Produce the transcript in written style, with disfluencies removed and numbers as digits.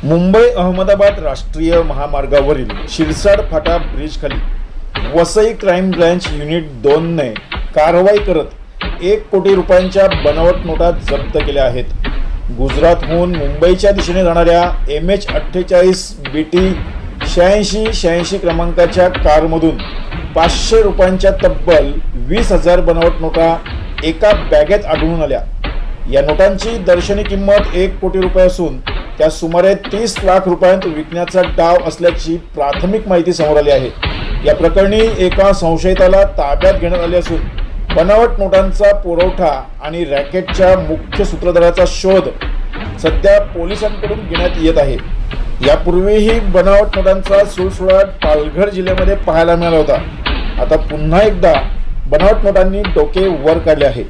मुंबई अहमदाबाद राष्ट्रीय महामार्गावरील शिरसाड फाटा ब्रिज खाली वसई क्राईम ब्रँच युनिट 2 ने कारवाई करत 1 कोटी रुपयांच्या बनावट नोटा जप्त केल्या आहेत. गुजरातहून मुंबईच्या दिशेने जाणाऱ्या MH48 BT 8686 क्रमांकाच्या कारमधून 500 रुपयांच्या तब्बल 20,000 बनावट नोटा एका बॅगेत आढळून आल्या. या नोटांची दर्शनी किंमत 1 कोटी रुपये असून त्या सुमारे 30 लाख रुपयांत विकण्याचा डाव असल्याची प्राथमिक माहिती समोर आली आहे. या प्रकरणी एका संशयिताला ताब्यात घेण्यात आले असून बनावट नोटांचा पुरवठा आणि रॅकेटच्या मुख्य सूत्रधाराचा शोध सध्या पोलिसांकडून घेण्यात येत आहे. यापूर्वीही बनावट नोटांचा सुळसुळाट पालघर जिल्ह्यामध्ये पाहायला मिळाला होता. आता पुन्हा एकदा बनावट नोटांनी डोके वर काढले आहे.